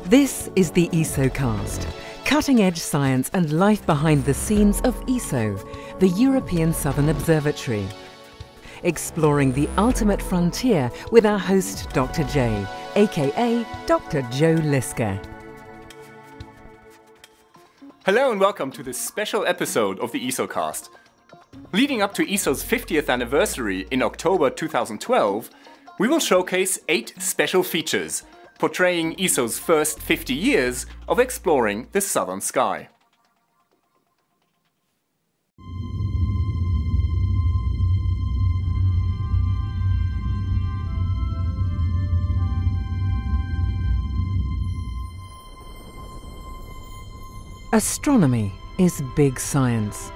This is the ESOcast, cutting-edge science and life behind the scenes of ESO, the European Southern Observatory. Exploring the ultimate frontier with our host Dr. J, aka Dr. Joe Liske. Hello and welcome to this special episode of the ESOcast. Leading up to ESO's 50th anniversary in October 2012, we will showcase 8 special features portraying ESO's first 50 years of exploring the southern sky. Astronomy is big science.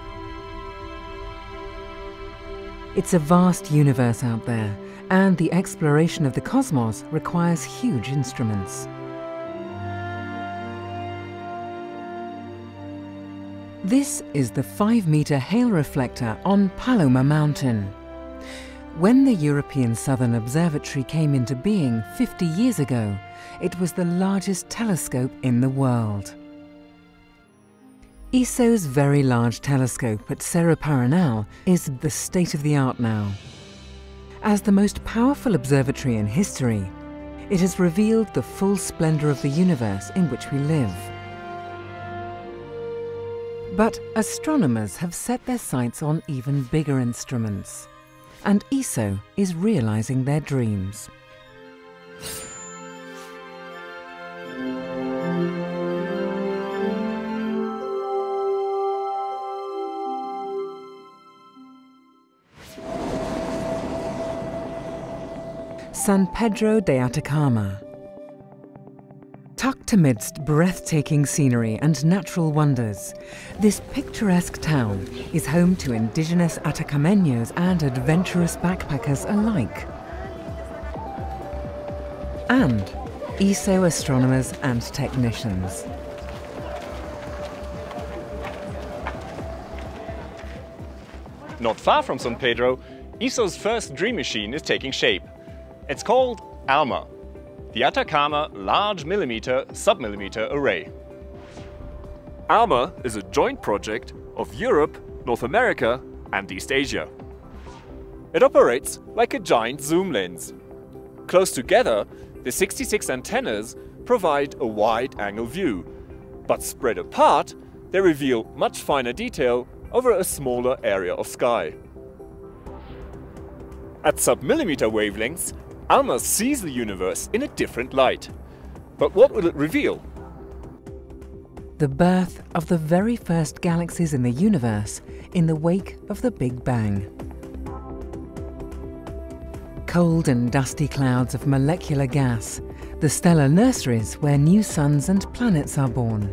It's a vast universe out there, and the exploration of the cosmos requires huge instruments. This is the 5-meter Hale reflector on Paloma Mountain. When the European Southern Observatory came into being 50 years ago, it was the largest telescope in the world. ESO's very large telescope at Cerro Paranal is the state-of-the-art now. As the most powerful observatory in history, it has revealed the full splendor of the universe in which we live. But astronomers have set their sights on even bigger instruments, and ESO is realizing their dreams. San Pedro de Atacama. Tucked amidst breathtaking scenery and natural wonders, this picturesque town is home to indigenous Atacameños and adventurous backpackers alike. And ESO astronomers and technicians. Not far from San Pedro, ESO's first dream machine is taking shape. It's called ALMA, the Atacama Large Millimeter Submillimeter Array. ALMA is a joint project of Europe, North America and East Asia. It operates like a giant zoom lens. Close together, the 66 antennas provide a wide-angle view, but spread apart, they reveal much finer detail over a smaller area of sky. At submillimeter wavelengths, ALMA sees the universe in a different light. But what will it reveal? The birth of the very first galaxies in the universe in the wake of the Big Bang. Cold and dusty clouds of molecular gas, the stellar nurseries where new suns and planets are born.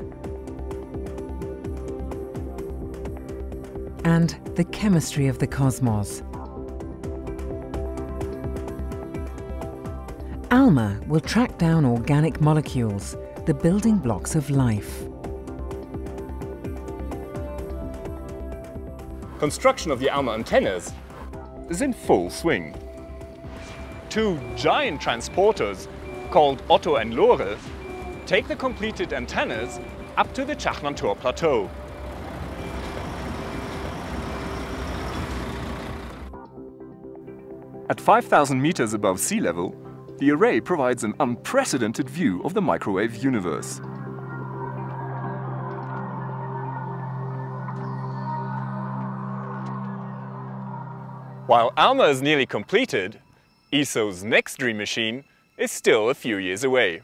And the chemistry of the cosmos. ALMA will track down organic molecules, the building blocks of life. Construction of the ALMA antennas is in full swing. 2 giant transporters, called Otto and Lore, take the completed antennas up to the Chajnantor Plateau. At 5,000 meters above sea level, the array provides an unprecedented view of the microwave universe. While ALMA is nearly completed, ESO's next dream machine is still a few years away.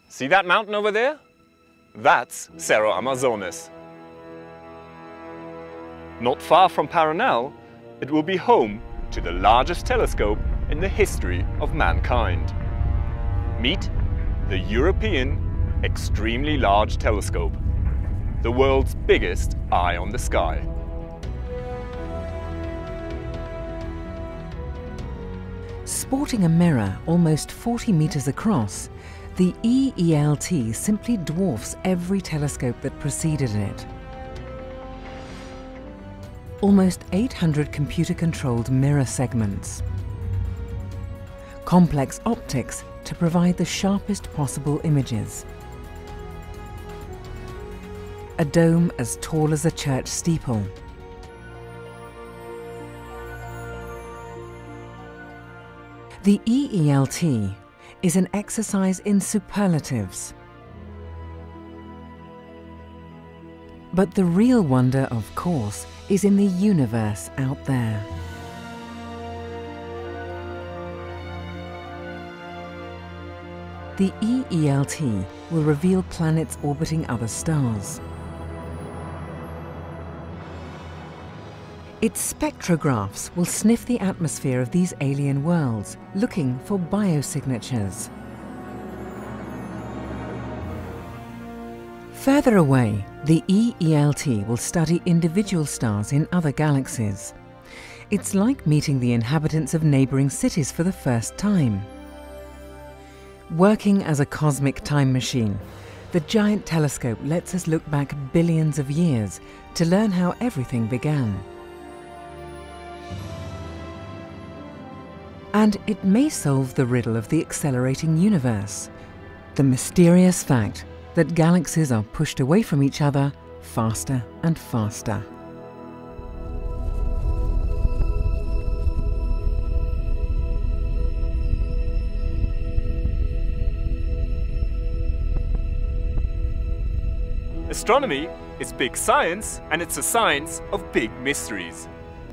See that mountain over there? That's Cerro Amazonas. Not far from Paranal, it will be home to the largest telescope in the history of mankind. Meet the European Extremely Large Telescope, the world's biggest eye on the sky. Sporting a mirror almost 40 meters across, the EELT simply dwarfs every telescope that preceded it. Almost 800 computer-controlled mirror segments. Complex optics to provide the sharpest possible images. A dome as tall as a church steeple. The EELT is an exercise in superlatives. But the real wonder, of course, is in the universe out there. The EELT will reveal planets orbiting other stars. Its spectrographs will sniff the atmosphere of these alien worlds, looking for biosignatures. Further away, the EELT will study individual stars in other galaxies. It's like meeting the inhabitants of neighbouring cities for the first time. Working as a cosmic time machine, the giant telescope lets us look back billions of years to learn how everything began. And it may solve the riddle of the accelerating universe, the mysterious fact that galaxies are pushed away from each other faster and faster. Astronomy is big science, and it's a science of big mysteries.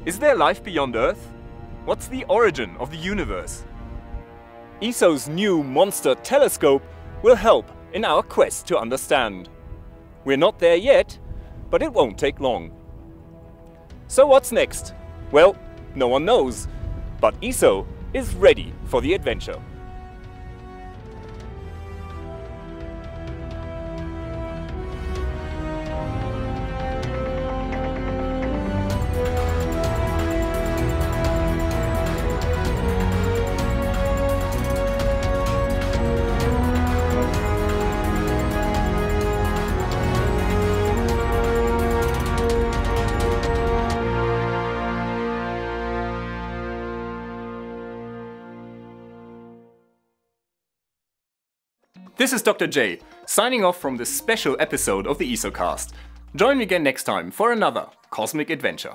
Is there life beyond Earth? What's the origin of the universe? ESO's new monster telescope will help in our quest to understand. We're not there yet, but it won't take long. So what's next? Well, no one knows, but ESO is ready for the adventure. This is Dr. J, signing off from this special episode of the ESOcast. Join me again next time for another cosmic adventure.